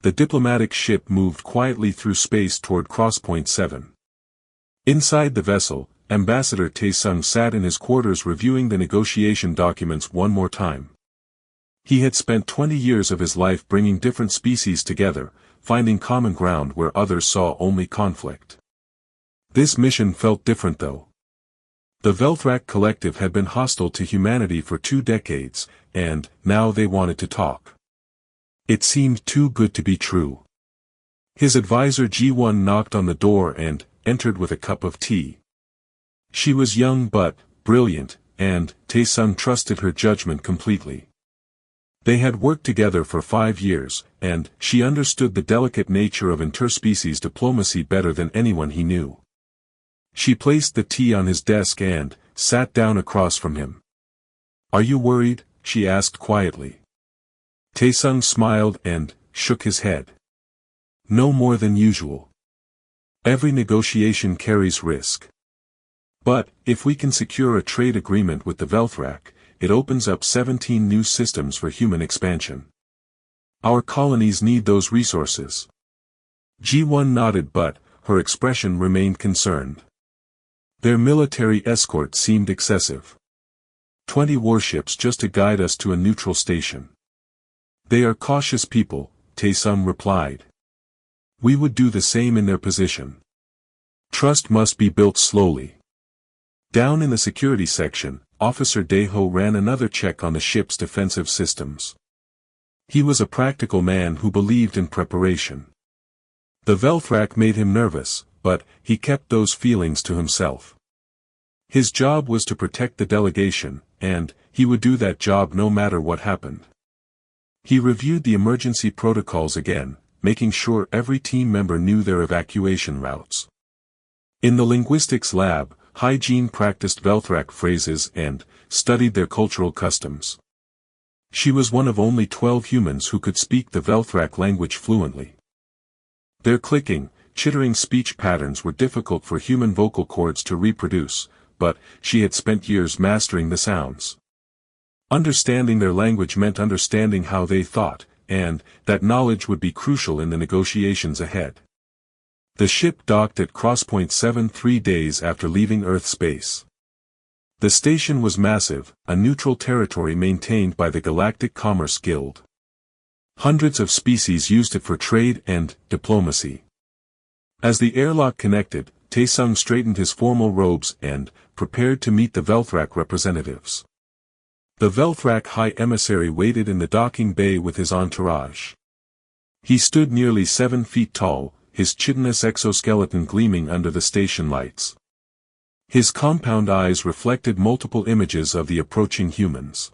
the diplomatic ship moved quietly through space toward Crosspoint 7. Inside the vessel, Ambassador Taesung sat in his quarters reviewing the negotiation documents one more time. He had spent 20 years of his life bringing different species together, finding common ground where others saw only conflict. This mission felt different though. The Velthrak Collective had been hostile to humanity for 2 decades, and now they wanted to talk. It seemed too good to be true. His advisor Ji-won knocked on the door and entered with a cup of tea. She was young but brilliant, and Taesung trusted her judgment completely. They had worked together for 5 years, and she understood the delicate nature of interspecies diplomacy better than anyone he knew. She placed the tea on his desk and sat down across from him. "Are you worried?" she asked quietly. Taesung smiled and shook his head. "No more than usual. Every negotiation carries risk. But, if we can secure a trade agreement with the Velthrak, it opens up 17 new systems for human expansion. Our colonies need those resources." Ji-won nodded, but her expression remained concerned. Their military escort seemed excessive. 20 warships just to guide us to a neutral station. "They are cautious people," Taesung replied. "We would do the same in their position. Trust must be built slowly." Down in the security section, Officer Daeho ran another check on the ship's defensive systems. He was a practical man who believed in preparation. The Velthrak made him nervous, but he kept those feelings to himself. His job was to protect the delegation, and he would do that job no matter what happened. He reviewed the emergency protocols again, making sure every team member knew their evacuation routes. In the linguistics lab, Hygiene practiced Velthrak phrases and studied their cultural customs. She was one of only 12 humans who could speak the Velthrak language fluently. Their clicking, chittering speech patterns were difficult for human vocal cords to reproduce, but she had spent years mastering the sounds. Understanding their language meant understanding how they thought, and that knowledge would be crucial in the negotiations ahead. The ship docked at Crosspoint 7 3 days after leaving Earth space. The station was massive, a neutral territory maintained by the Galactic Commerce Guild. Hundreds of species used it for trade and diplomacy. As the airlock connected, Taesung straightened his formal robes and prepared to meet the Velthrak representatives. The Velthrak High Emissary waited in the docking bay with his entourage. He stood nearly 7 feet tall, his chitinous exoskeleton gleaming under the station lights. His compound eyes reflected multiple images of the approaching humans.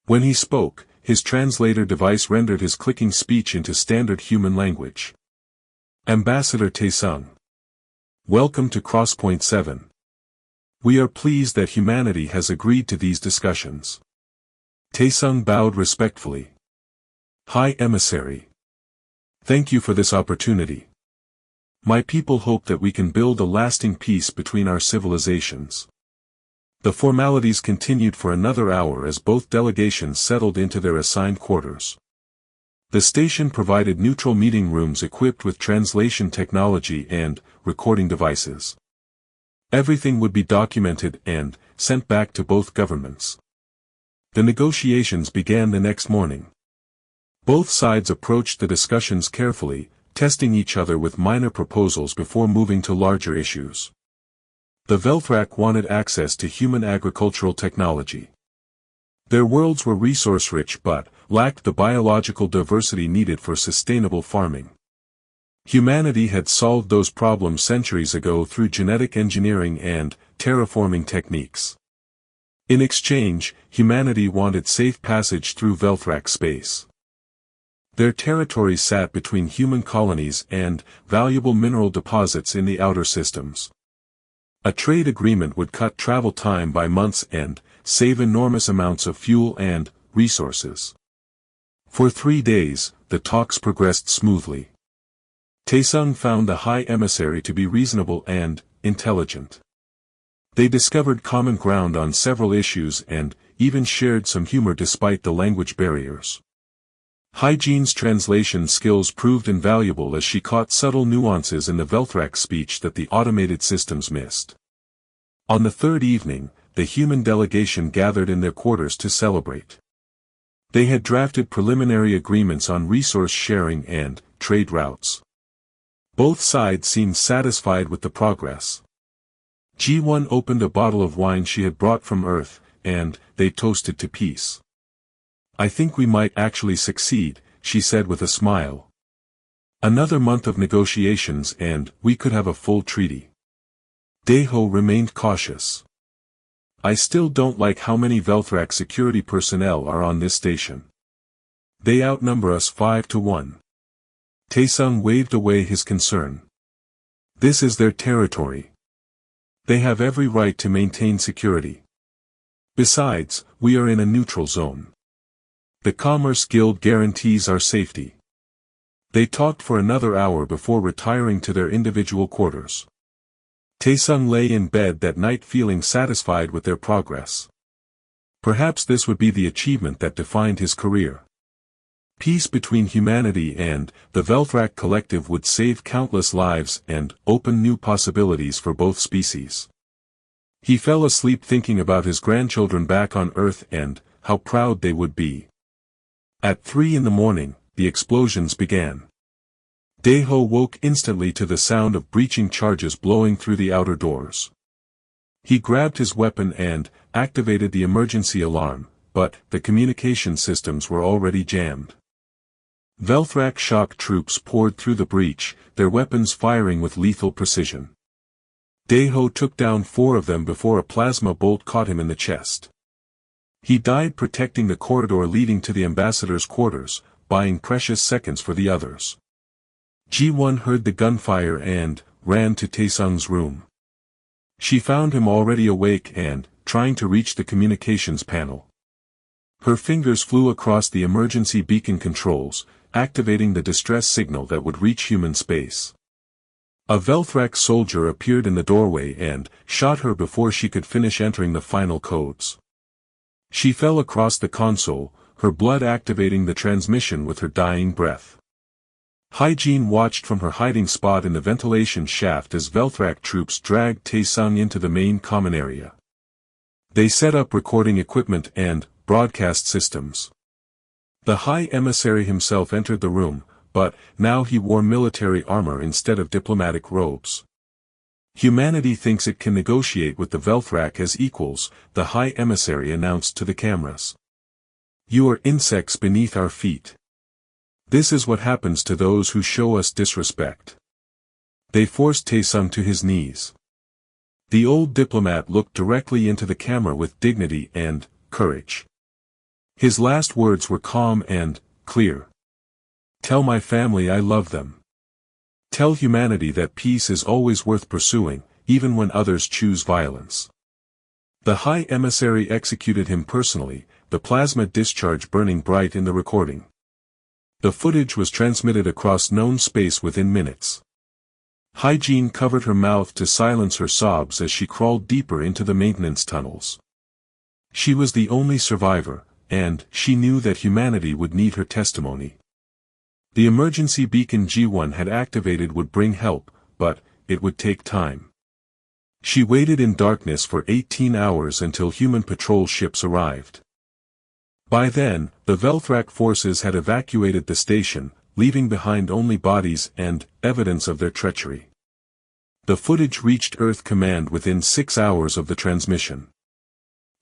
When he spoke, his translator device rendered his clicking speech into standard human language. "Ambassador Taesung. Welcome to Crosspoint 7. We are pleased that humanity has agreed to these discussions." Taesung bowed respectfully. "High Emissary. Thank you for this opportunity. My people hope that we can build a lasting peace between our civilizations." The formalities continued for another hour as both delegations settled into their assigned quarters. The station provided neutral meeting rooms equipped with translation technology and recording devices. Everything would be documented and sent back to both governments. The negotiations began the next morning. Both sides approached the discussions carefully, testing each other with minor proposals before moving to larger issues. The Velthrak wanted access to human agricultural technology. Their worlds were resource-rich but lacked the biological diversity needed for sustainable farming. Humanity had solved those problems centuries ago through genetic engineering and terraforming techniques. In exchange, humanity wanted safe passage through Velthrak space. Their territory sat between human colonies and valuable mineral deposits in the outer systems. A trade agreement would cut travel time by months and save enormous amounts of fuel and resources. For 3 days, the talks progressed smoothly. Taesung found the High Emissary to be reasonable and intelligent. They discovered common ground on several issues and even shared some humor despite the language barriers. Hygiene's translation skills proved invaluable as she caught subtle nuances in the Velthrak speech that the automated systems missed. On the third evening, the human delegation gathered in their quarters to celebrate. They had drafted preliminary agreements on resource sharing and trade routes. Both sides seemed satisfied with the progress. G1 opened a bottle of wine she had brought from Earth, and they toasted to peace. "I think we might actually succeed," she said with a smile. "Another month of negotiations and we could have a full treaty." Deho remained cautious. "I still don't like how many Velthrak security personnel are on this station. They outnumber us 5-1. Taesung waved away his concern. "This is their territory. They have every right to maintain security. Besides, we are in a neutral zone. The Commerce Guild guarantees our safety." They talked for another hour before retiring to their individual quarters. Taesung lay in bed that night feeling satisfied with their progress. Perhaps this would be the achievement that defined his career. Peace between humanity and the Velthrak Collective would save countless lives and open new possibilities for both species. He fell asleep thinking about his grandchildren back on Earth and how proud they would be. At 3 in the morning, the explosions began. Deho woke instantly to the sound of breaching charges blowing through the outer doors. He grabbed his weapon and activated the emergency alarm, but the communication systems were already jammed. Velthrak shock troops poured through the breach, their weapons firing with lethal precision. Deho took down 4 of them before a plasma bolt caught him in the chest. He died protecting the corridor leading to the ambassador's quarters, buying precious seconds for the others. G1 heard the gunfire and ran to Taesung's room. She found him already awake and trying to reach the communications panel. Her fingers flew across the emergency beacon controls, activating the distress signal that would reach human space. A Velthrak soldier appeared in the doorway and shot her before she could finish entering the final codes. She fell across the console, her blood activating the transmission with her dying breath. Hygiene watched from her hiding spot in the ventilation shaft as Velthrak troops dragged Taesung into the main common area. They set up recording equipment and broadcast systems. The High Emissary himself entered the room, but now he wore military armor instead of diplomatic robes. "Humanity thinks it can negotiate with the Velthrak as equals," the High Emissary announced to the cameras. "You are insects beneath our feet. This is what happens to those who show us disrespect." They forced Taesung to his knees. The old diplomat looked directly into the camera with dignity and courage. His last words were calm and clear. "Tell my family I love them. Tell humanity that peace is always worth pursuing, even when others choose violence." The High Emissary executed him personally, the plasma discharge burning bright in the recording. The footage was transmitted across known space within minutes. Hygiene covered her mouth to silence her sobs as she crawled deeper into the maintenance tunnels. She was the only survivor, and she knew that humanity would need her testimony. The emergency beacon G1 had activated would bring help, but it would take time. She waited in darkness for 18 hours until human patrol ships arrived. By then, the Velthrak forces had evacuated the station, leaving behind only bodies and evidence of their treachery. The footage reached Earth Command within 6 hours of the transmission.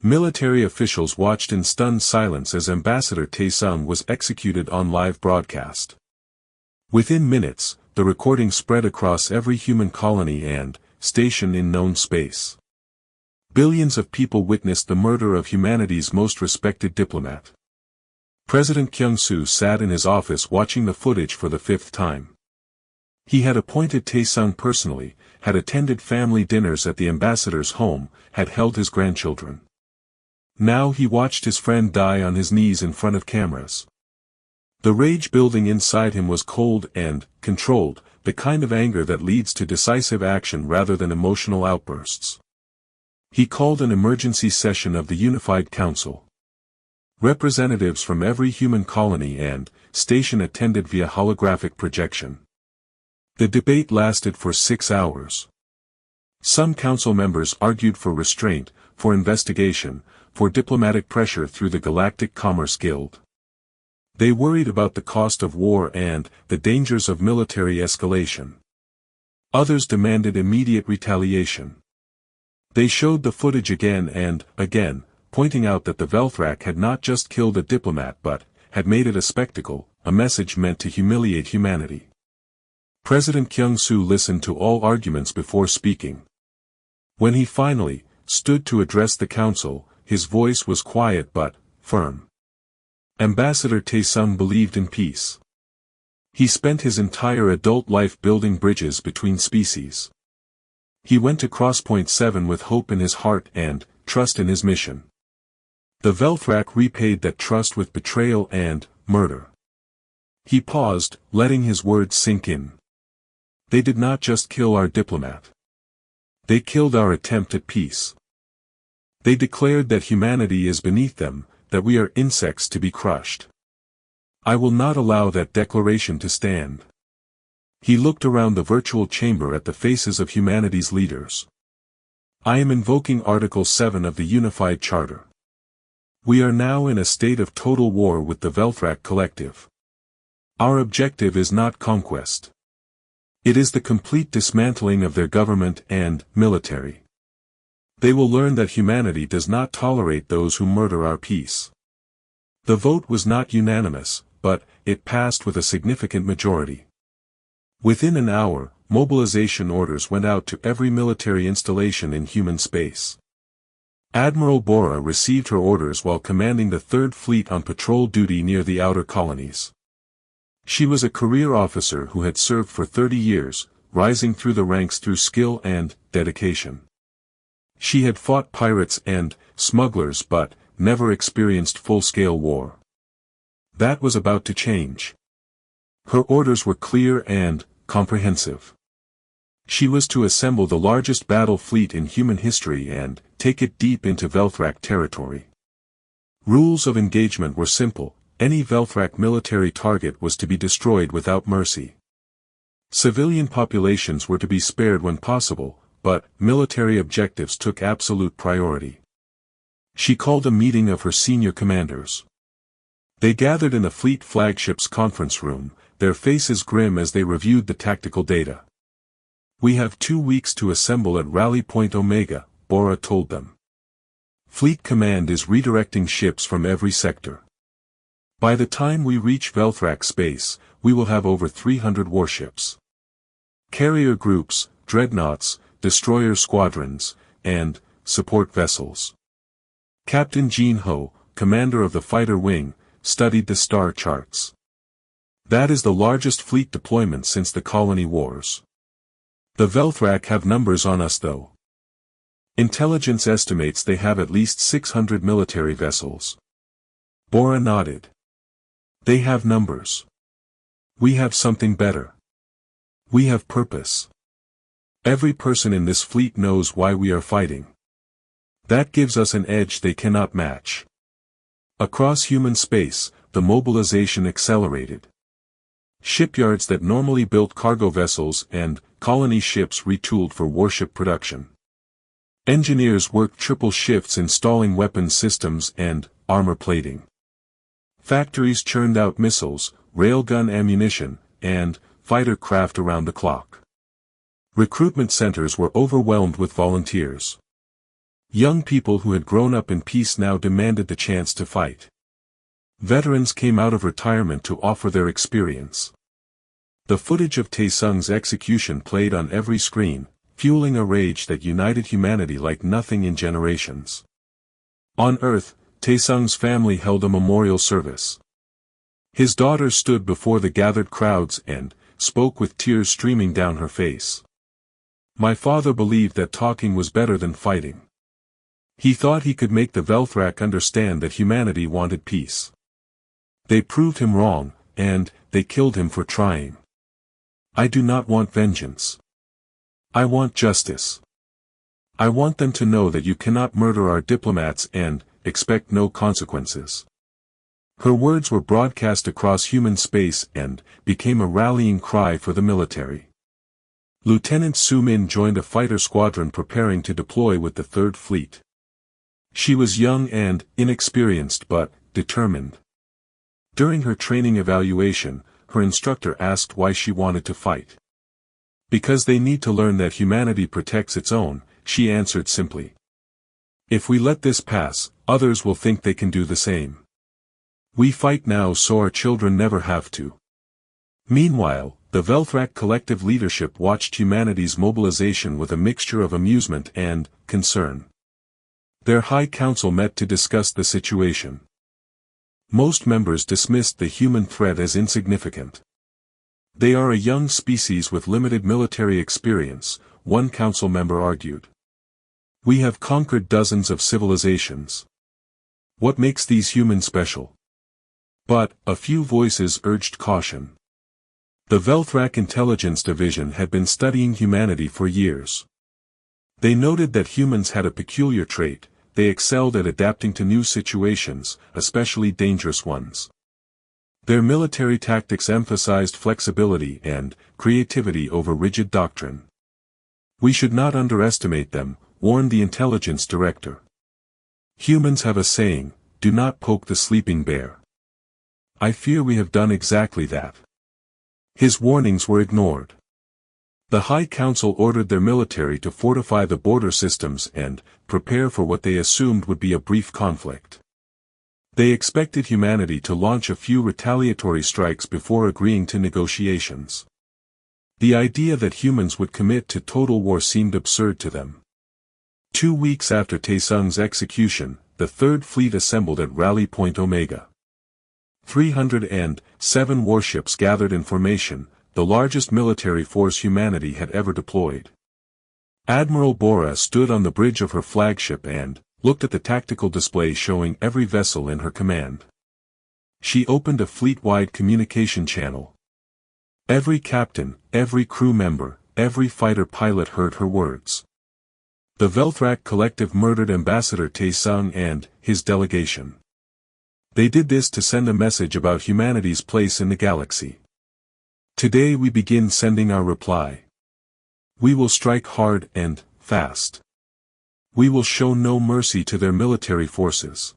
Military officials watched in stunned silence as Ambassador Taesung was executed on live broadcast. Within minutes, the recording spread across every human colony and station in known space. Billions of people witnessed the murder of humanity's most respected diplomat. President Kyung-soo sat in his office watching the footage for the 5th time. He had appointed Taesung personally, had attended family dinners at the ambassador's home, had held his grandchildren. Now he watched his friend die on his knees in front of cameras. The rage building inside him was cold and controlled, the kind of anger that leads to decisive action rather than emotional outbursts. He called an emergency session of the Unified Council. Representatives from every human colony and station attended via holographic projection. The debate lasted for 6 hours. Some council members argued for restraint, for investigation, for diplomatic pressure through the Galactic Commerce Guild. They worried about the cost of war and the dangers of military escalation. Others demanded immediate retaliation. They showed the footage again and again, pointing out that the Velthrak had not just killed a diplomat but had made it a spectacle, a message meant to humiliate humanity. President Kyung-soo listened to all arguments before speaking. When he finally stood to address the council, his voice was quiet but firm. Ambassador Tae-sung believed in peace. He spent his entire adult life building bridges between species. He went to Crosspoint 7 with hope in his heart and trust in his mission. The Velthrak repaid that trust with betrayal and murder. He paused, letting his words sink in. They did not just kill our diplomat. They killed our attempt at peace. They declared that humanity is beneath them, that we are insects to be crushed. I will not allow that declaration to stand. He looked around the virtual chamber at the faces of humanity's leaders. I am invoking Article 7 of the Unified Charter. We are now in a state of total war with the Velthrak Collective. Our objective is not conquest. It is the complete dismantling of their government and military. They will learn that humanity does not tolerate those who murder our peace. The vote was not unanimous, but it passed with a significant majority. Within an hour, mobilization orders went out to every military installation in human space. Admiral Bora received her orders while commanding the 3rd Fleet on patrol duty near the outer colonies. She was a career officer who had served for 30 years, rising through the ranks through skill and dedication. She had fought pirates and smugglers but never experienced full-scale war. That was about to change. Her orders were clear and comprehensive. She was to assemble the largest battle fleet in human history and take it deep into Velthrak territory. Rules of engagement were simple: any Velthrak military target was to be destroyed without mercy. Civilian populations were to be spared when possible, but military objectives took absolute priority. She called a meeting of her senior commanders. They gathered in the fleet flagship's conference room, their faces grim as they reviewed the tactical data. We have 2 weeks to assemble at Rally Point Omega, Bora told them. Fleet Command is redirecting ships from every sector. By the time we reach Velthrak space, we will have over 300 warships. Carrier groups, dreadnoughts, destroyer squadrons, and support vessels. Captain Jean Ho, commander of the fighter wing, studied the star charts. That is the largest fleet deployment since the colony wars. The Velthrak have numbers on us though. Intelligence estimates they have at least 600 military vessels. Bora nodded. They have numbers. We have something better. We have purpose. Every person in this fleet knows why we are fighting. That gives us an edge they cannot match. Across human space, the mobilization accelerated. Shipyards that normally built cargo vessels and colony ships retooled for warship production. Engineers worked triple shifts installing weapons systems and armor plating. Factories churned out missiles, railgun ammunition, and fighter craft around the clock. Recruitment centers were overwhelmed with volunteers. Young people who had grown up in peace now demanded the chance to fight. Veterans came out of retirement to offer their experience. The footage of Tae-sung's execution played on every screen, fueling a rage that united humanity like nothing in generations. On Earth, Tae-sung's family held a memorial service. His daughter stood before the gathered crowds and spoke with tears streaming down her face. My father believed that talking was better than fighting. He thought he could make the Velthrak understand that humanity wanted peace. They proved him wrong, and they killed him for trying. I do not want vengeance. I want justice. I want them to know that you cannot murder our diplomats and expect no consequences. Her words were broadcast across human space and became a rallying cry for the military. Lieutenant Su Min joined a fighter squadron preparing to deploy with the Third Fleet. She was young and inexperienced but determined. During her training evaluation, her instructor asked why she wanted to fight. Because they need to learn that humanity protects its own, she answered simply. If we let this pass, others will think they can do the same. We fight now so our children never have to. Meanwhile, the Velthrak collective leadership watched humanity's mobilization with a mixture of amusement and concern. Their High Council met to discuss the situation. Most members dismissed the human threat as insignificant. They are a young species with limited military experience, one council member argued. We have conquered dozens of civilizations. What makes these humans special? But, a few voices urged caution. The Velthrak Intelligence Division had been studying humanity for years. They noted that humans had a peculiar trait: they excelled at adapting to new situations, especially dangerous ones. Their military tactics emphasized flexibility and creativity over rigid doctrine. We should not underestimate them, warned the intelligence director. Humans have a saying, do not poke the sleeping bear. I fear we have done exactly that. His warnings were ignored. The High Council ordered their military to fortify the border systems and prepare for what they assumed would be a brief conflict. They expected humanity to launch a few retaliatory strikes before agreeing to negotiations. The idea that humans would commit to total war seemed absurd to them. 2 weeks after Taesung's execution, the Third Fleet assembled at Rally Point Omega. 307 warships gathered in formation, the largest military force humanity had ever deployed. Admiral Bora stood on the bridge of her flagship and looked at the tactical display showing every vessel in her command. She opened a fleet-wide communication channel. Every captain, every crew member, every fighter pilot heard her words. The Velthrak collective murdered Ambassador Taesung and his delegation. They did this to send a message about humanity's place in the galaxy. Today we begin sending our reply. We will strike hard and fast. We will show no mercy to their military forces.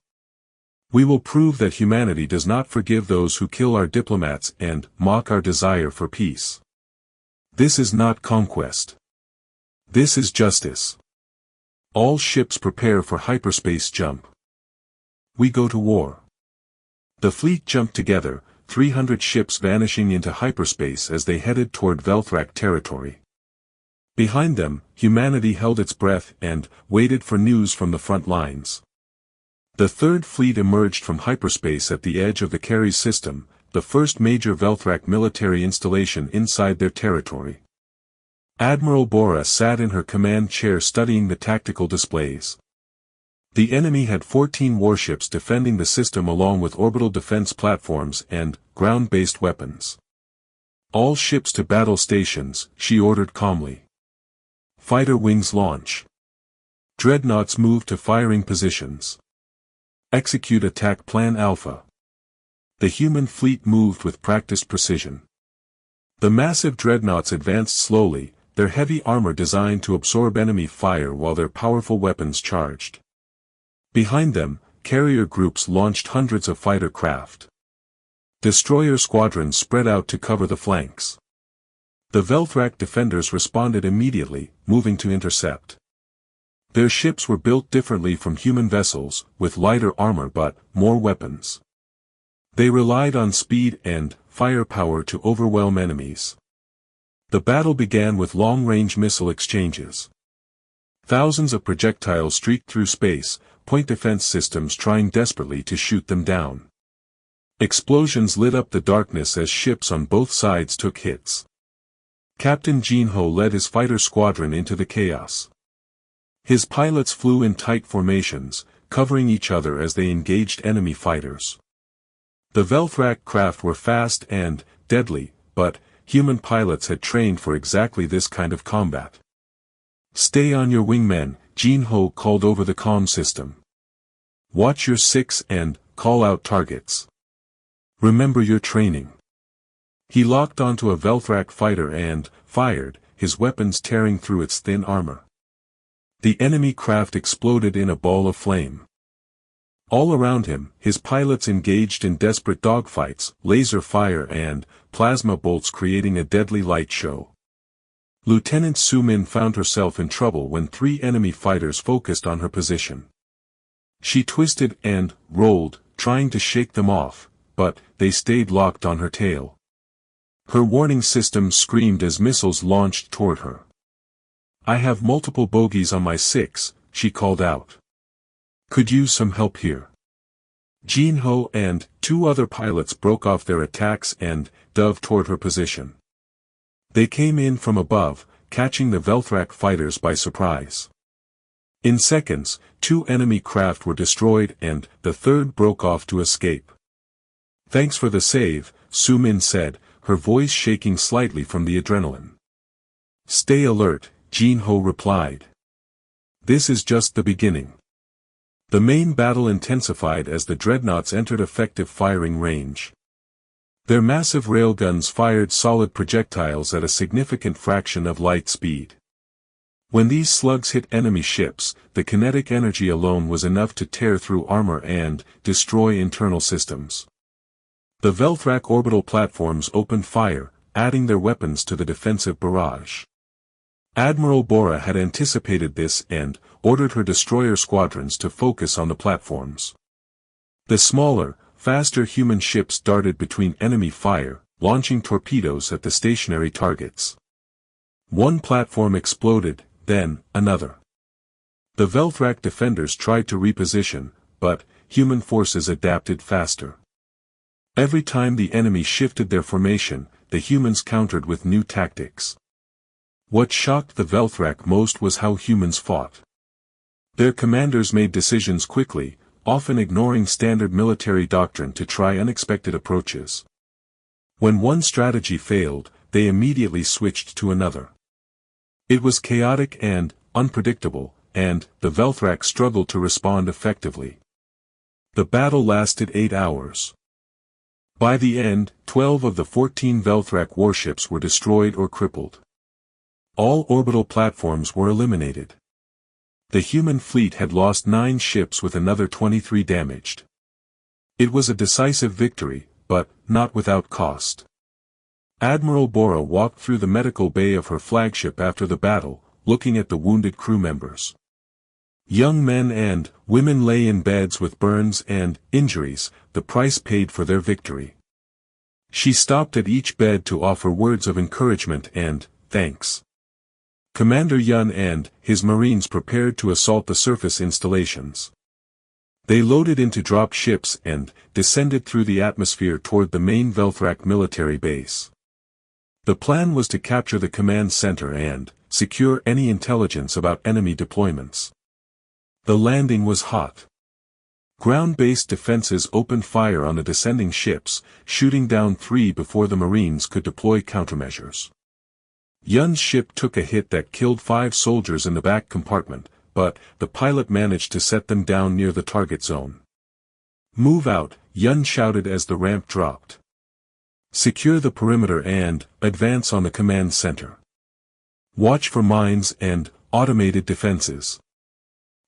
We will prove that humanity does not forgive those who kill our diplomats and mock our desire for peace. This is not conquest. This is justice. All ships prepare for hyperspace jump. We go to war. The fleet jumped together, 300 ships vanishing into hyperspace as they headed toward Velthrak territory. Behind them, humanity held its breath and waited for news from the front lines. The Third Fleet emerged from hyperspace at the edge of the Carries system, the first major Velthrak military installation inside their territory. Admiral Bora sat in her command chair studying the tactical displays. The enemy had 14 warships defending the system along with orbital defense platforms and ground-based weapons. All ships to battle stations, she ordered calmly. Fighter wings launch. Dreadnoughts move to firing positions. Execute Attack Plan Alpha. The human fleet moved with practiced precision. The massive dreadnoughts advanced slowly, their heavy armor designed to absorb enemy fire while their powerful weapons charged. Behind them, carrier groups launched hundreds of fighter craft. Destroyer squadrons spread out to cover the flanks. The Velthrak defenders responded immediately, moving to intercept. Their ships were built differently from human vessels, with lighter armor but more weapons. They relied on speed and firepower to overwhelm enemies. The battle began with long-range missile exchanges. Thousands of projectiles streaked through space, point defense systems trying desperately to shoot them down. Explosions lit up the darkness as ships on both sides took hits. Captain Jinho led his fighter squadron into the chaos. His pilots flew in tight formations, covering each other as they engaged enemy fighters. The Velthrak craft were fast and deadly, but human pilots had trained for exactly this kind of combat. Stay on your wingmen, Jinho called over the comm system. Watch your six and call out targets. Remember your training. He locked onto a Velthrak fighter and fired, his weapons tearing through its thin armor. The enemy craft exploded in a ball of flame. All around him, his pilots engaged in desperate dogfights, laser fire and plasma bolts creating a deadly light show. Lieutenant Su Min found herself in trouble when 3 enemy fighters focused on her position. She twisted and rolled, trying to shake them off, but they stayed locked on her tail. Her warning system screamed as missiles launched toward her. "I have multiple bogeys on my 6, she called out. "Could use some help here." Jin Ho and 2 other pilots broke off their attacks and dove toward her position. They came in from above, catching the Velthrak fighters by surprise. In seconds, 2 enemy craft were destroyed and the 3rd broke off to escape. "Thanks for the save," Su Min said, her voice shaking slightly from the adrenaline. "Stay alert," Jin Ho replied. "This is just the beginning." The main battle intensified as the dreadnoughts entered effective firing range. Their massive railguns fired solid projectiles at a significant fraction of light speed. When these slugs hit enemy ships, the kinetic energy alone was enough to tear through armor and destroy internal systems. The Velthrak orbital platforms opened fire, adding their weapons to the defensive barrage. Admiral Bora had anticipated this and ordered her destroyer squadrons to focus on the platforms. The smaller, faster human ships darted between enemy fire, launching torpedoes at the stationary targets. One platform exploded, then another. The Velthrak defenders tried to reposition, but human forces adapted faster. Every time the enemy shifted their formation, the humans countered with new tactics. What shocked the Velthrak most was how humans fought. Their commanders made decisions quickly, often ignoring standard military doctrine to try unexpected approaches. When one strategy failed, they immediately switched to another. It was chaotic and unpredictable, and the Velthrak struggled to respond effectively. The battle lasted 8 hours. By the end, 12 of the 14 Velthrak warships were destroyed or crippled. All orbital platforms were eliminated. The human fleet had lost 9 ships with another 23 damaged. It was a decisive victory, but not without cost. Admiral Bora walked through the medical bay of her flagship after the battle, looking at the wounded crew members. Young men and women lay in beds with burns and injuries, the price paid for their victory. She stopped at each bed to offer words of encouragement and thanks. Commander Yun and his Marines prepared to assault the surface installations. They loaded into drop ships and descended through the atmosphere toward the main Velthrak military base. The plan was to capture the command center and secure any intelligence about enemy deployments. The landing was hot. Ground-based defenses opened fire on the descending ships, shooting down 3 before the Marines could deploy countermeasures. Yun's ship took a hit that killed 5 soldiers in the back compartment, but the pilot managed to set them down near the target zone. "Move out," Yun shouted as the ramp dropped. "Secure the perimeter and advance on the command center. Watch for mines and automated defenses."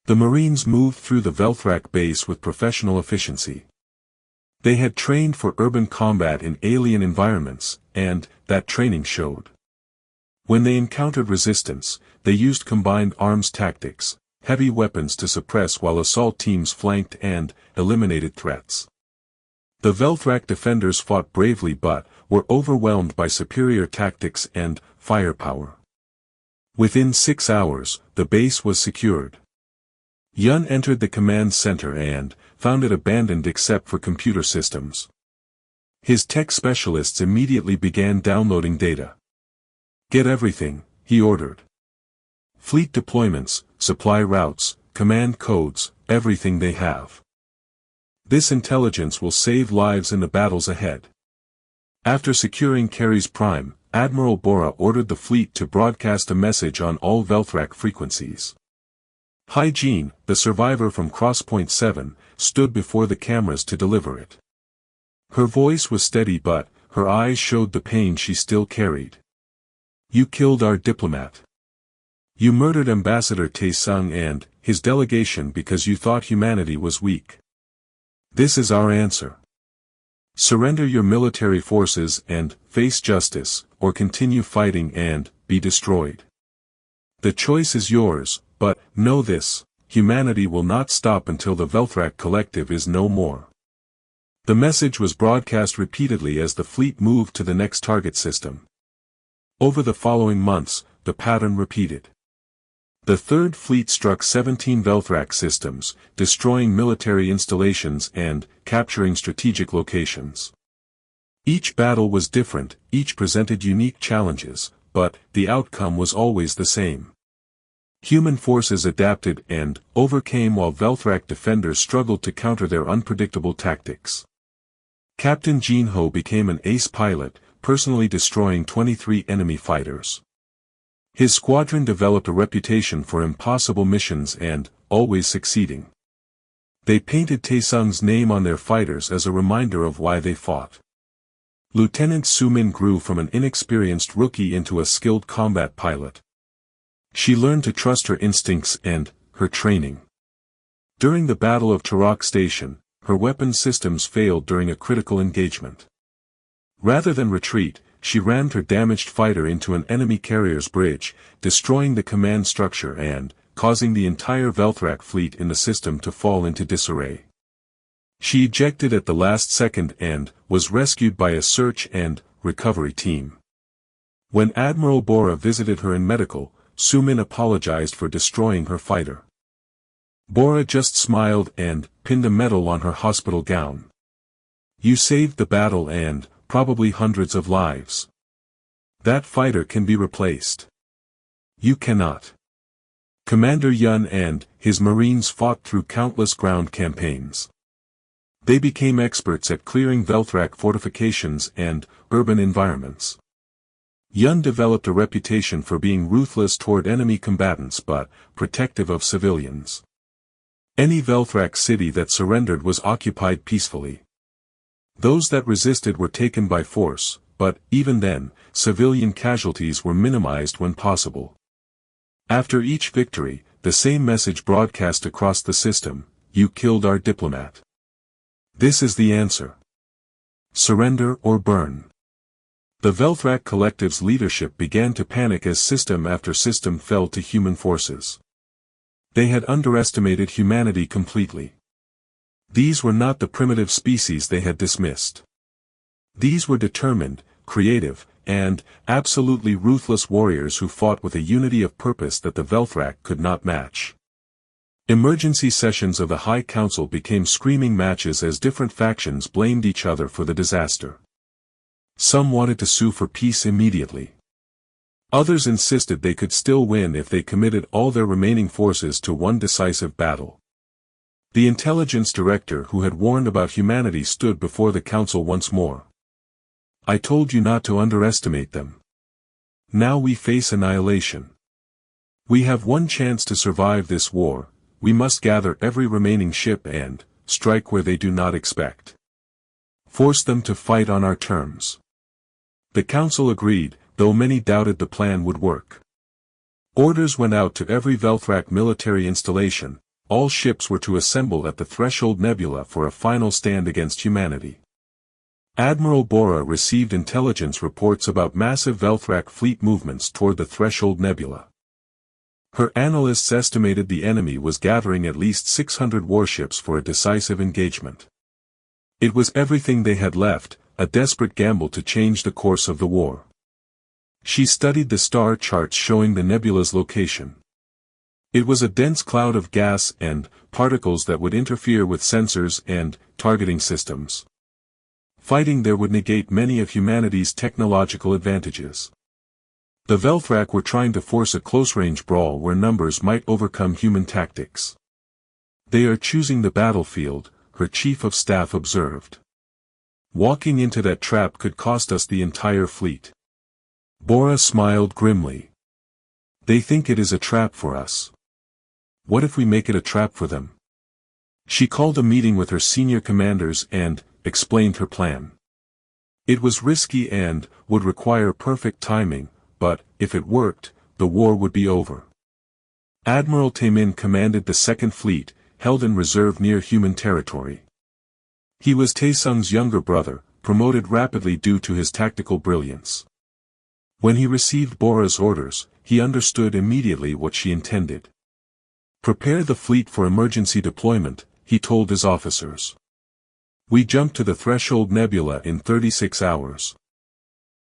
The Marines moved through the Velthrak base with professional efficiency. They had trained for urban combat in alien environments, and that training showed. When they encountered resistance, they used combined arms tactics, heavy weapons to suppress while assault teams flanked and eliminated threats. The Velthrak defenders fought bravely but were overwhelmed by superior tactics and firepower. Within 6 hours, the base was secured. Yun entered the command center and found it abandoned except for computer systems. His tech specialists immediately began downloading data. "Get everything," he ordered. "Fleet deployments, supply routes, command codes, everything they have. This intelligence will save lives in the battles ahead." After securing Carey's Prime, Admiral Bora ordered the fleet to broadcast a message on all Velthrak frequencies. Hygiene, the survivor from Crosspoint 7, stood before the cameras to deliver it. Her voice was steady but, her eyes showed the pain she still carried. You killed our diplomat. You murdered Ambassador Taesung and his delegation because you thought humanity was weak. This is our answer. Surrender your military forces and face justice, or continue fighting and be destroyed. The choice is yours, but know this, humanity will not stop until the Velthrak Collective is no more. The message was broadcast repeatedly as the fleet moved to the next target system. Over the following months, the pattern repeated. The Third Fleet struck 17 Velthrak systems, destroying military installations and capturing strategic locations. Each battle was different, each presented unique challenges, but the outcome was always the same. Human forces adapted and overcame while Velthrak defenders struggled to counter their unpredictable tactics. Captain Jinho became an ace pilot, personally destroying 23 enemy fighters. His squadron developed a reputation for impossible missions and always succeeding. They painted Taesung's name on their fighters as a reminder of why they fought. Lieutenant Sumin grew from an inexperienced rookie into a skilled combat pilot. She learned to trust her instincts and her training. During the Battle of Tarak Station, her weapon systems failed during a critical engagement. Rather than retreat, she rammed her damaged fighter into an enemy carrier's bridge, destroying the command structure and causing the entire Velthrak fleet in the system to fall into disarray. She ejected at the last second and was rescued by a search and recovery team. When Admiral Bora visited her in medical, Sumin apologized for destroying her fighter. Bora just smiled and pinned a medal on her hospital gown. You saved the battle and probably hundreds of lives. That fighter can be replaced. You cannot. Commander Yun and his Marines fought through countless ground campaigns. They became experts at clearing Velthrak fortifications and urban environments. Yun developed a reputation for being ruthless toward enemy combatants but protective of civilians. Any Velthrak city that surrendered was occupied peacefully. Those that resisted were taken by force, but even then, civilian casualties were minimized when possible. After each victory, the same message broadcast across the system: you killed our diplomat. This is the answer. Surrender or burn. The Velthrak Collective's leadership began to panic as system after system fell to human forces. They had underestimated humanity completely. These were not the primitive species they had dismissed. These were determined, creative, and absolutely ruthless warriors who fought with a unity of purpose that the Velthrak could not match. Emergency sessions of the High Council became screaming matches as different factions blamed each other for the disaster. Some wanted to sue for peace immediately. Others insisted they could still win if they committed all their remaining forces to one decisive battle. The intelligence director who had warned about humanity stood before the council once more. I told you not to underestimate them. Now we face annihilation. We have one chance to survive this war. We must gather every remaining ship and strike where they do not expect. Force them to fight on our terms. The council agreed, though many doubted the plan would work. Orders went out to every Velthrak military installation. All ships were to assemble at the Threshold Nebula for a final stand against humanity. Admiral Bora received intelligence reports about massive Velthrak fleet movements toward the Threshold Nebula. Her analysts estimated the enemy was gathering at least 600 warships for a decisive engagement. It was everything they had left, a desperate gamble to change the course of the war. She studied the star charts showing the nebula's location. It was a dense cloud of gas and particles that would interfere with sensors and targeting systems. Fighting there would negate many of humanity's technological advantages. The Velthrak were trying to force a close-range brawl where numbers might overcome human tactics. They are choosing the battlefield, her chief of staff observed. Walking into that trap could cost us the entire fleet. Bora smiled grimly. They think it is a trap for us. What if we make it a trap for them? She called a meeting with her senior commanders and explained her plan. It was risky and would require perfect timing, but if it worked, the war would be over. Admiral Taemin commanded the Second Fleet, held in reserve near human territory. He was Taesung's younger brother, promoted rapidly due to his tactical brilliance. When he received Bora's orders, he understood immediately what she intended. "Prepare the fleet for emergency deployment," he told his officers. "We jump to the Threshold Nebula in 36 hours.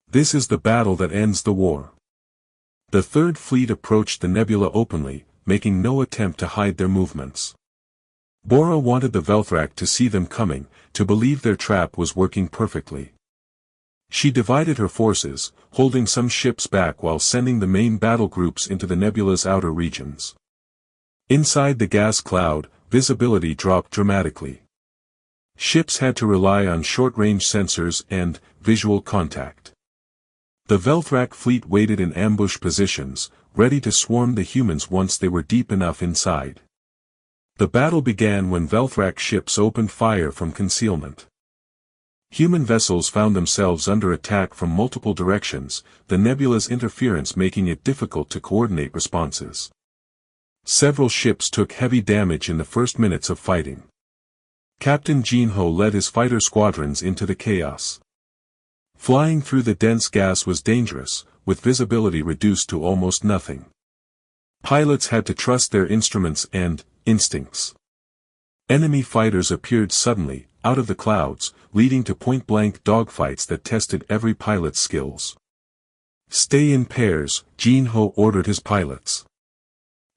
This is the battle that ends the war." The Third Fleet approached the nebula openly, making no attempt to hide their movements. Bora wanted the Velthrak to see them coming, to believe their trap was working perfectly. She divided her forces, holding some ships back while sending the main battle groups into the nebula's outer regions. Inside the gas cloud, visibility dropped dramatically. Ships had to rely on short-range sensors and visual contact. The Velthrak fleet waited in ambush positions, ready to swarm the humans once they were deep enough inside. The battle began when Velthrak ships opened fire from concealment. Human vessels found themselves under attack from multiple directions, the nebula's interference making it difficult to coordinate responses. Several ships took heavy damage in the first minutes of fighting. Captain Jinho led his fighter squadrons into the chaos. Flying through the dense gas was dangerous, with visibility reduced to almost nothing. Pilots had to trust their instruments and instincts. Enemy fighters appeared suddenly, out of the clouds, leading to point-blank dogfights that tested every pilot's skills. "Stay in pairs," Jinho ordered his pilots.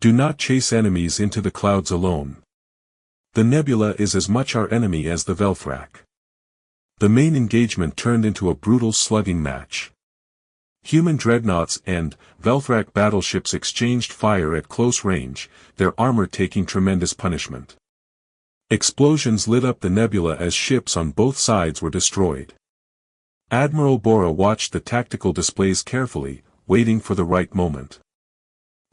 "Do not chase enemies into the clouds alone. The nebula is as much our enemy as the Velthrak." The main engagement turned into a brutal slugging match. Human dreadnoughts and Velthrak battleships exchanged fire at close range, their armor taking tremendous punishment. Explosions lit up the nebula as ships on both sides were destroyed. Admiral Bora watched the tactical displays carefully, waiting for the right moment.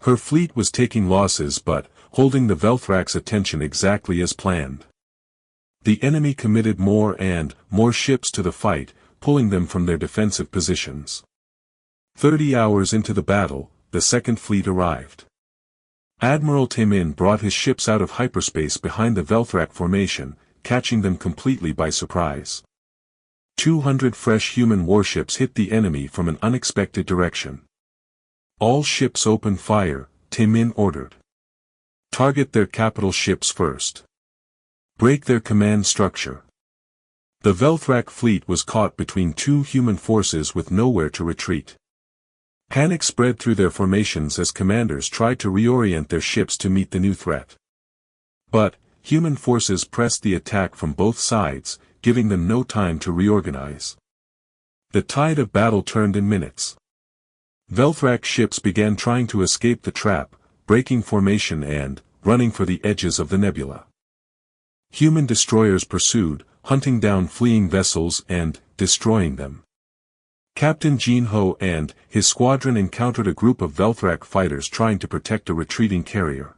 Her fleet was taking losses but holding the Velthrak's attention exactly as planned. The enemy committed more and more ships to the fight, pulling them from their defensive positions. 30 hours into the battle, the Second Fleet arrived. Admiral Taemin brought his ships out of hyperspace behind the Velthrak formation, catching them completely by surprise. 200 fresh human warships hit the enemy from an unexpected direction. "All ships open fire," Taemin ordered. "Target their capital ships first. Break their command structure." The Velthrak fleet was caught between two human forces with nowhere to retreat. Panic spread through their formations as commanders tried to reorient their ships to meet the new threat. But human forces pressed the attack from both sides, giving them no time to reorganize. The tide of battle turned in minutes. Velthrak ships began trying to escape the trap, breaking formation and running for the edges of the nebula. Human destroyers pursued, hunting down fleeing vessels and destroying them. Captain Jinho and his squadron encountered a group of Velthrak fighters trying to protect a retreating carrier.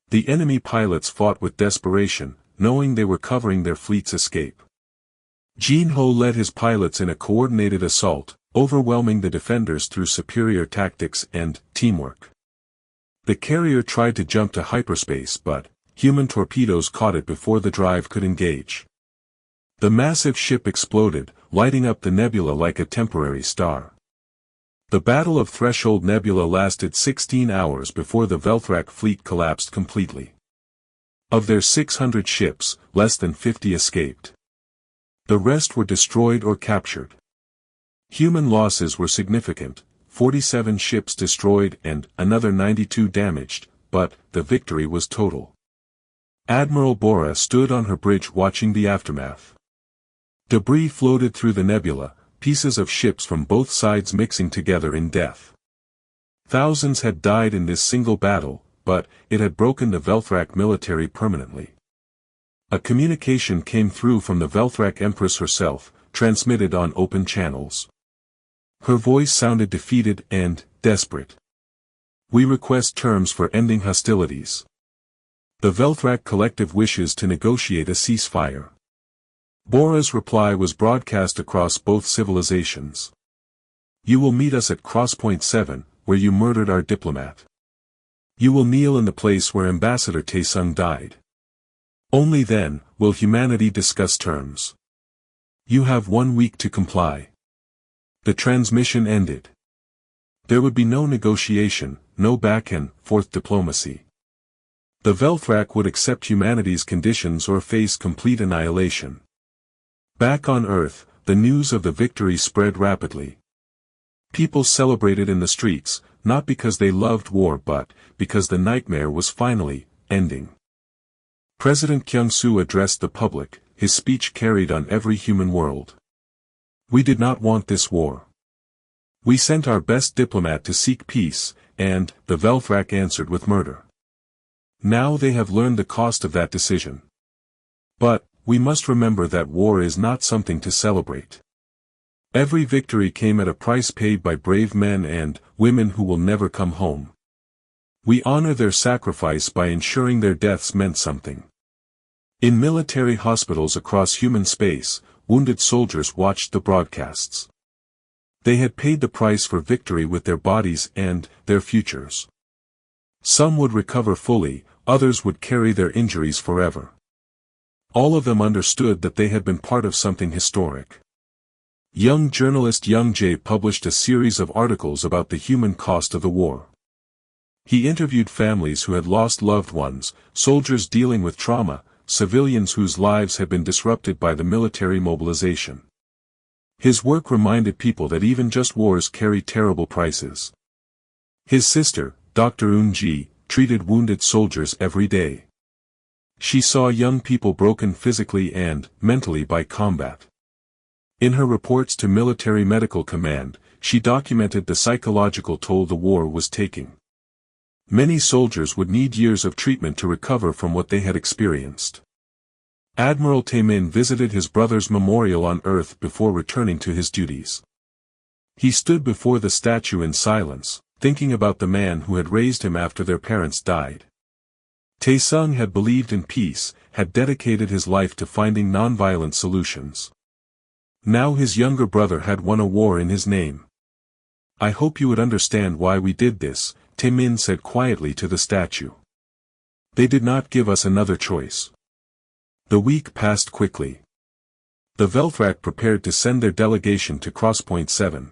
The enemy pilots fought with desperation, knowing they were covering their fleet's escape. Jinho led his pilots in a coordinated assault, overwhelming the defenders through superior tactics and teamwork. The carrier tried to jump to hyperspace but human torpedoes caught it before the drive could engage. The massive ship exploded, lighting up the nebula like a temporary star. The Battle of Threshold Nebula lasted 16 hours before the Velthrak fleet collapsed completely. Of their 600 ships, less than 50 escaped. The rest were destroyed or captured. Human losses were significant, 47 ships destroyed and another 92 damaged, but the victory was total. Admiral Bora stood on her bridge watching the aftermath. Debris floated through the nebula, pieces of ships from both sides mixing together in death. Thousands had died in this single battle, but it had broken the Velthrak military permanently. A communication came through from the Velthrak Empress herself, transmitted on open channels. Her voice sounded defeated and desperate. "We request terms for ending hostilities. The Velthrak collective wishes to negotiate a ceasefire. Bora's reply was broadcast across both civilizations. You will meet us at Crosspoint 7, where you murdered our diplomat. You will kneel in the place where Ambassador Taesung died. Only then will humanity discuss terms. You have 1 week to comply. The transmission ended. There would be no negotiation, no back and forth diplomacy. The Velthrak would accept humanity's conditions or face complete annihilation. Back on Earth, the news of the victory spread rapidly. People celebrated in the streets, not because they loved war but because the nightmare was finally ending. President Kyung-soo addressed the public, his speech carried on every human world. We did not want this war. We sent our best diplomat to seek peace, and the Velthrak answered with murder. Now they have learned the cost of that decision. But we must remember that war is not something to celebrate. Every victory came at a price paid by brave men and women who will never come home. We honor their sacrifice by ensuring their deaths meant something. In military hospitals across human space, wounded soldiers watched the broadcasts. They had paid the price for victory with their bodies and their futures. Some would recover fully, others would carry their injuries forever. All of them understood that they had been part of something historic. Young journalist Young Jae published a series of articles about the human cost of the war. He interviewed families who had lost loved ones, soldiers dealing with trauma, civilians whose lives had been disrupted by the military mobilization. His work reminded people that even just wars carry terrible prices. His sister, Dr. Eun-ji, treated wounded soldiers every day. She saw young people broken physically and mentally by combat. In her reports to Military Medical Command, she documented the psychological toll the war was taking. Many soldiers would need years of treatment to recover from what they had experienced. Admiral Taemin visited his brother's memorial on Earth before returning to his duties. He stood before the statue in silence, thinking about the man who had raised him after their parents died. Taesung had believed in peace, had dedicated his life to finding nonviolent solutions. Now his younger brother had won a war in his name. I hope you would understand why we did this, Taemin said quietly to the statue. They did not give us another choice. The week passed quickly. The Velthrak prepared to send their delegation to Crosspoint 7.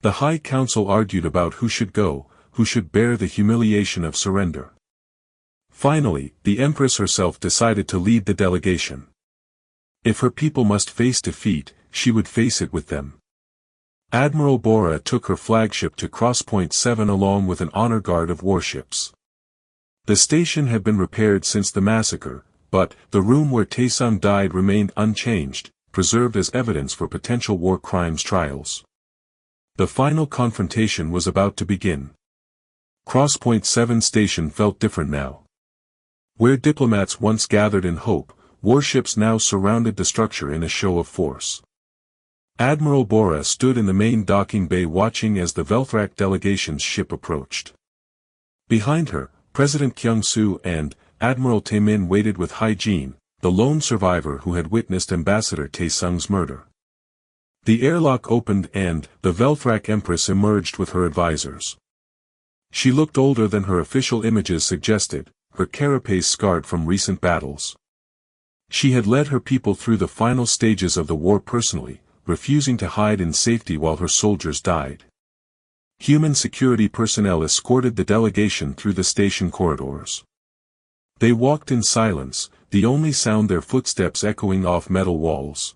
The High Council argued about who should go, who should bear the humiliation of surrender. Finally, the Empress herself decided to lead the delegation. If her people must face defeat, she would face it with them. Admiral Bora took her flagship to Crosspoint 7 along with an honor guard of warships. The station had been repaired since the massacre, but the room where Taesung died remained unchanged, preserved as evidence for potential war crimes trials. The final confrontation was about to begin. Crosspoint 7 station felt different now. Where diplomats once gathered in hope, warships now surrounded the structure in a show of force. Admiral Bora stood in the main docking bay watching as the Velthrak delegation's ship approached. Behind her, President Kyung-soo and Admiral Taemin waited with Hygiene, the lone survivor who had witnessed Ambassador Taesung's murder. The airlock opened and the Velthrak Empress emerged with her advisors. She looked older than her official images suggested, her carapace scarred from recent battles. She had led her people through the final stages of the war personally, refusing to hide in safety while her soldiers died. Human security personnel escorted the delegation through the station corridors. They walked in silence, the only sound their footsteps echoing off metal walls.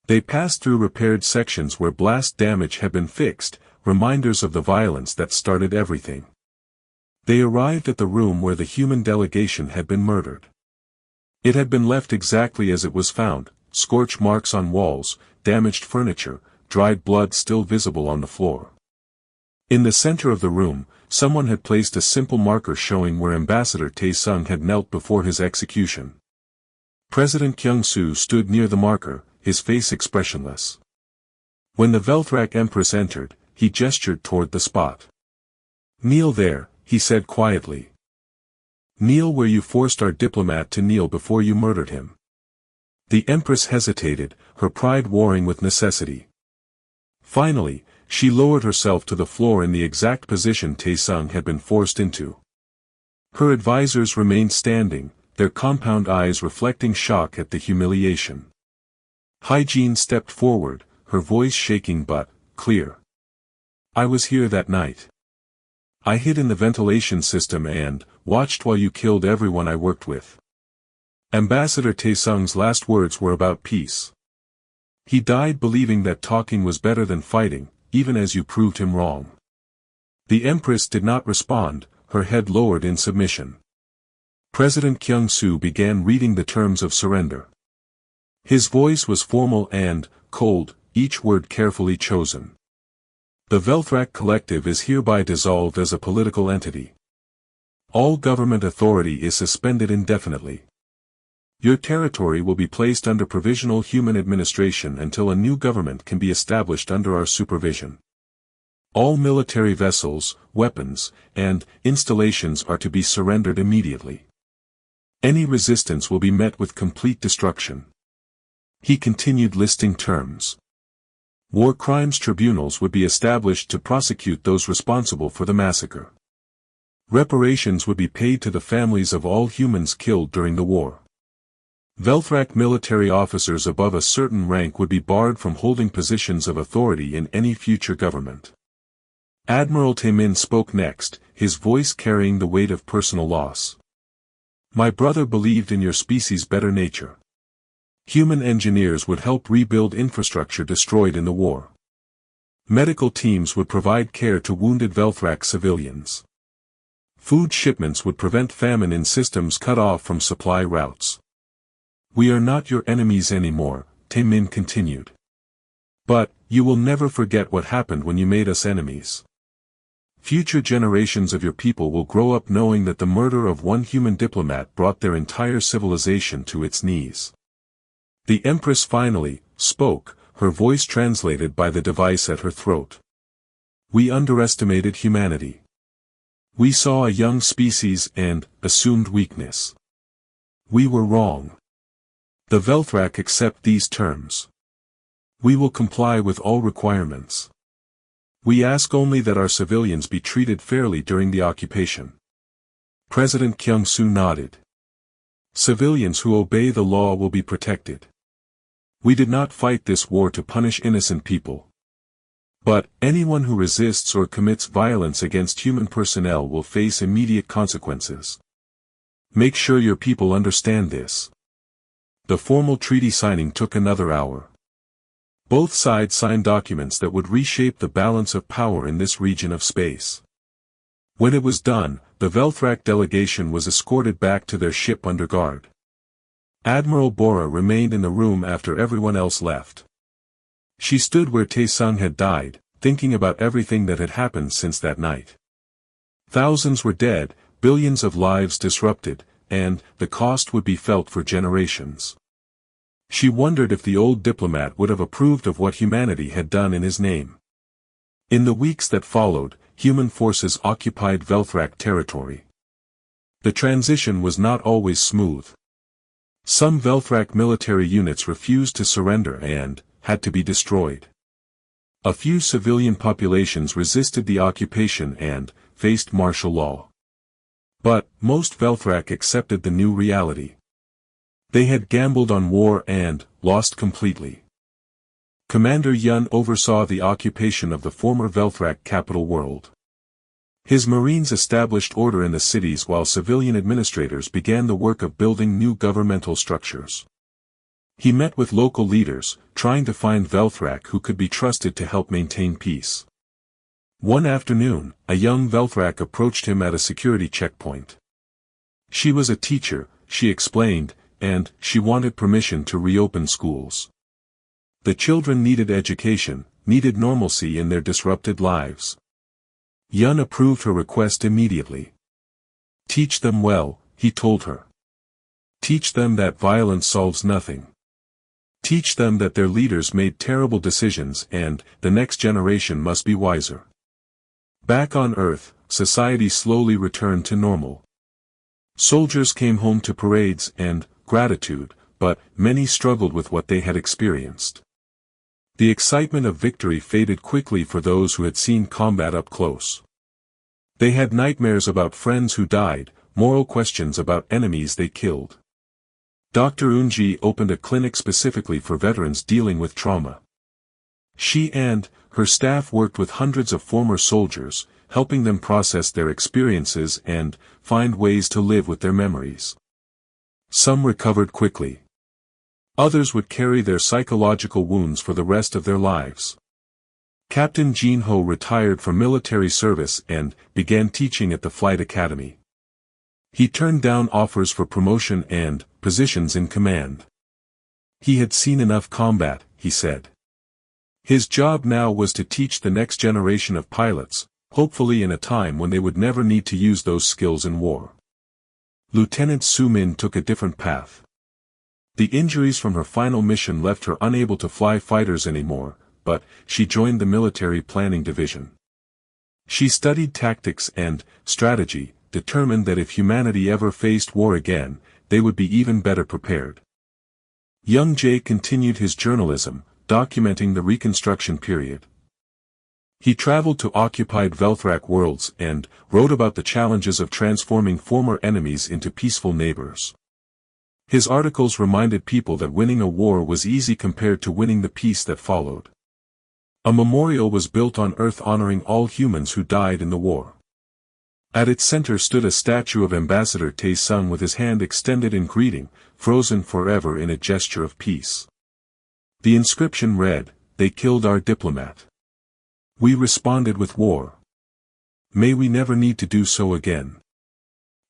They passed through repaired sections where blast damage had been fixed, reminders of the violence that started everything. They arrived at the room where the human delegation had been murdered. It had been left exactly as it was found, scorch marks on walls, damaged furniture, dried blood still visible on the floor. In the center of the room, someone had placed a simple marker showing where Ambassador Taesung had knelt before his execution. President Kyung-soo stood near the marker, his face expressionless. When the Velthrak Empress entered, he gestured toward the spot. "Kneel there," he said quietly. "Kneel where you forced our diplomat to kneel before you murdered him." The Empress hesitated, her pride warring with necessity. Finally, she lowered herself to the floor in the exact position Taesung had been forced into. Her advisors remained standing, their compound eyes reflecting shock at the humiliation. Hygiene stepped forward, her voice shaking but clear. I was here that night. I hid in the ventilation system and watched while you killed everyone I worked with. Ambassador Taesung's last words were about peace. He died believing that talking was better than fighting, even as you proved him wrong. The Empress did not respond, her head lowered in submission. President Kyung-soo began reading the terms of surrender. His voice was formal and cold, each word carefully chosen. The Velthrak Collective is hereby dissolved as a political entity. All government authority is suspended indefinitely. Your territory will be placed under provisional human administration until a new government can be established under our supervision. All military vessels, weapons, and installations are to be surrendered immediately. Any resistance will be met with complete destruction. He continued listing terms. War crimes tribunals would be established to prosecute those responsible for the massacre. Reparations would be paid to the families of all humans killed during the war. Velthrak military officers above a certain rank would be barred from holding positions of authority in any future government. Admiral Taemin spoke next, his voice carrying the weight of personal loss. My brother believed in your species' better nature. Human engineers would help rebuild infrastructure destroyed in the war. Medical teams would provide care to wounded Velthrak civilians. Food shipments would prevent famine in systems cut off from supply routes. We are not your enemies anymore, Taemin continued. But, you will never forget what happened when you made us enemies. Future generations of your people will grow up knowing that the murder of one human diplomat brought their entire civilization to its knees. The Empress finally spoke, her voice translated by the device at her throat. We underestimated humanity. We saw a young species and assumed weakness. We were wrong. The Velthrak accept these terms. We will comply with all requirements. We ask only that our civilians be treated fairly during the occupation. President Kyung-soo nodded. Civilians who obey the law will be protected. We did not fight this war to punish innocent people. But, anyone who resists or commits violence against human personnel will face immediate consequences. Make sure your people understand this. The formal treaty signing took another hour. Both sides signed documents that would reshape the balance of power in this region of space. When it was done, the Velthrak delegation was escorted back to their ship under guard. Admiral Bora remained in the room after everyone else left. She stood where Taesung had died, thinking about everything that had happened since that night. Thousands were dead, billions of lives disrupted, and the cost would be felt for generations. She wondered if the old diplomat would have approved of what humanity had done in his name. In the weeks that followed, human forces occupied Velthrak territory. The transition was not always smooth. Some Velthrak military units refused to surrender and had to be destroyed. A few civilian populations resisted the occupation and faced martial law. But, most Velthrak accepted the new reality. They had gambled on war and lost completely. Commander Yun oversaw the occupation of the former Velthrak capital world. His Marines established order in the cities while civilian administrators began the work of building new governmental structures. He met with local leaders, trying to find Velthrak who could be trusted to help maintain peace. One afternoon, a young Velthrak approached him at a security checkpoint. She was a teacher, she explained, and she wanted permission to reopen schools. The children needed education, needed normalcy in their disrupted lives. Yun approved her request immediately. Teach them well, he told her. Teach them that violence solves nothing. Teach them that their leaders made terrible decisions and the next generation must be wiser. Back on Earth, society slowly returned to normal. Soldiers came home to parades and gratitude, but many struggled with what they had experienced. The excitement of victory faded quickly for those who had seen combat up close. They had nightmares about friends who died, moral questions about enemies they killed. Dr. Unji opened a clinic specifically for veterans dealing with trauma. She and her staff worked with hundreds of former soldiers, helping them process their experiences and find ways to live with their memories. Some recovered quickly. Others would carry their psychological wounds for the rest of their lives. Captain Jin Ho retired from military service and began teaching at the flight academy. He turned down offers for promotion and positions in command. He had seen enough combat, he said. His job now was to teach the next generation of pilots, hopefully in a time when they would never need to use those skills in war. Lieutenant Su Min took a different path. The injuries from her final mission left her unable to fly fighters anymore, but she joined the military planning division. She studied tactics and strategy, determined that if humanity ever faced war again, they would be even better prepared. Young Jae continued his journalism, documenting the Reconstruction period. He traveled to occupied Velthrak worlds and wrote about the challenges of transforming former enemies into peaceful neighbors. His articles reminded people that winning a war was easy compared to winning the peace that followed. A memorial was built on Earth honoring all humans who died in the war. At its center stood a statue of Ambassador Tae-sung with his hand extended in greeting, frozen forever in a gesture of peace. The inscription read, "They killed our diplomat. We responded with war. May we never need to do so again."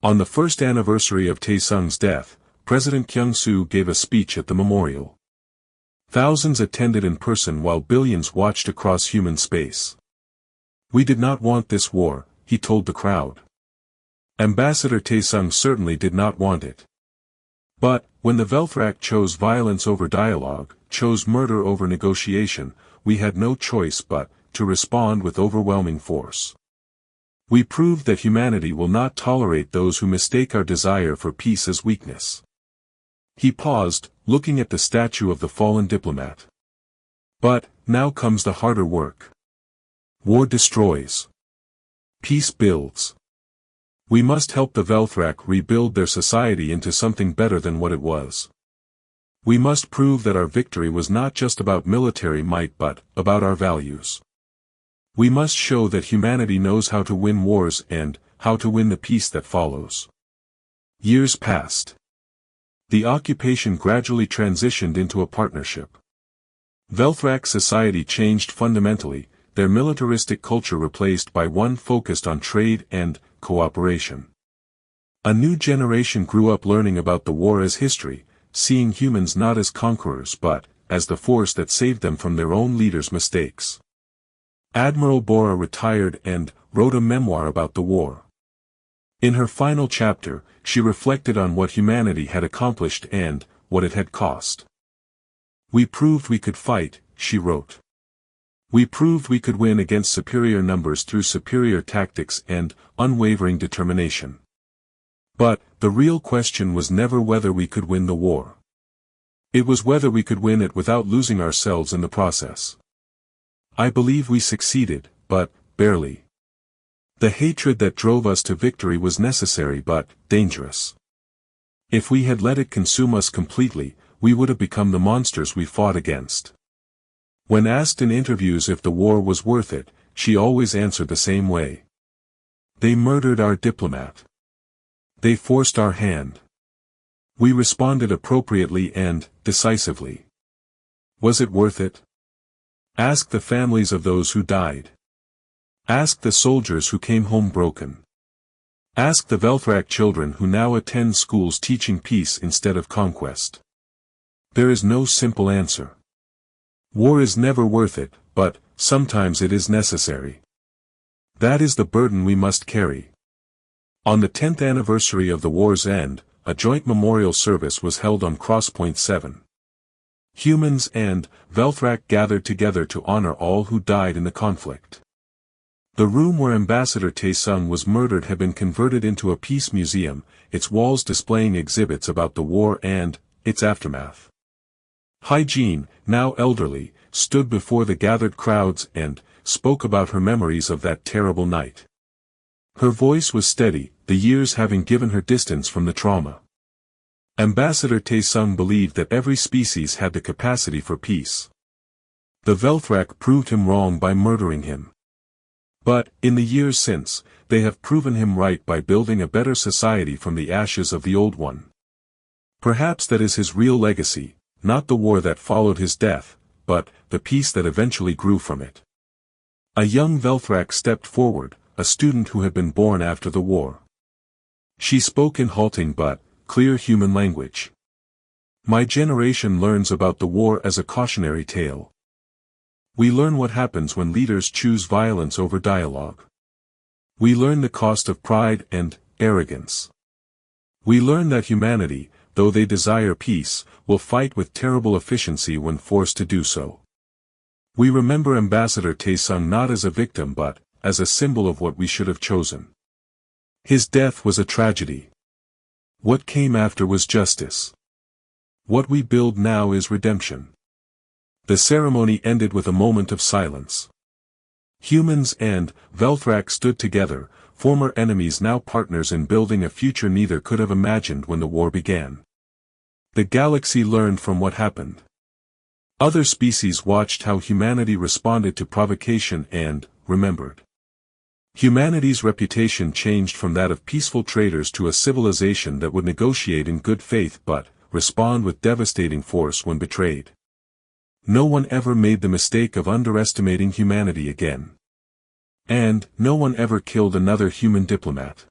On the first anniversary of Tae-sung's death, President Kyung-soo gave a speech at the memorial. Thousands attended in person while billions watched across human space. "We did not want this war," he told the crowd. Ambassador Tae-sung certainly did not want it. But, when the Velthrak chose violence over dialogue, chose murder over negotiation, we had no choice but to respond with overwhelming force. We proved that humanity will not tolerate those who mistake our desire for peace as weakness. He paused, looking at the statue of the fallen diplomat. But, now comes the harder work. War destroys. Peace builds. We must help the Velthrak rebuild their society into something better than what it was. We must prove that our victory was not just about military might but about our values. We must show that humanity knows how to win wars and how to win the peace that follows. Years passed. The occupation gradually transitioned into a partnership. Velthrak society changed fundamentally, their militaristic culture replaced by one focused on trade and cooperation. A new generation grew up learning about the war as history, seeing humans not as conquerors but as the force that saved them from their own leaders' mistakes. Admiral Bora retired and wrote a memoir about the war. In her final chapter, she reflected on what humanity had accomplished and what it had cost. "We proved we could fight," she wrote. "We proved we could win against superior numbers through superior tactics and unwavering determination. But, the real question was never whether we could win the war. It was whether we could win it without losing ourselves in the process. I believe we succeeded, but barely. The hatred that drove us to victory was necessary but dangerous. If we had let it consume us completely, we would have become the monsters we fought against." When asked in interviews if the war was worth it, she always answered the same way. "They murdered our diplomat. They forced our hand. We responded appropriately and decisively. Was it worth it? Ask the families of those who died. Ask the soldiers who came home broken. Ask the Velthrak children who now attend schools teaching peace instead of conquest. There is no simple answer. War is never worth it, but sometimes it is necessary. That is the burden we must carry." On the 10th anniversary of the war's end, a joint memorial service was held on Crosspoint 7. Humans and Velthrak gathered together to honor all who died in the conflict. The room where Ambassador Tae-sung was murdered had been converted into a peace museum, its walls displaying exhibits about the war and its aftermath. Hygiene, now elderly, stood before the gathered crowds and spoke about her memories of that terrible night. Her voice was steady, the years having given her distance from the trauma. Ambassador Taesung believed that every species had the capacity for peace. The Velthrak proved him wrong by murdering him. But, in the years since, they have proven him right by building a better society from the ashes of the old one. Perhaps that is his real legacy, not the war that followed his death, but the peace that eventually grew from it. A young Velthrak stepped forward, a student who had been born after the war. She spoke in halting but clear human language. My generation learns about the war as a cautionary tale. We learn what happens when leaders choose violence over dialogue. We learn the cost of pride and arrogance. We learn that humanity, though they desire peace, will fight with terrible efficiency when forced to do so. We remember Ambassador Taesung not as a victim but as a symbol of what we should have chosen. His death was a tragedy. What came after was justice. What we build now is redemption. The ceremony ended with a moment of silence. Humans and Velthrak stood together, former enemies now partners in building a future neither could have imagined when the war began. The galaxy learned from what happened. Other species watched how humanity responded to provocation and remembered. Humanity's reputation changed from that of peaceful traders to a civilization that would negotiate in good faith but respond with devastating force when betrayed. No one ever made the mistake of underestimating humanity again. And no one ever killed another human diplomat.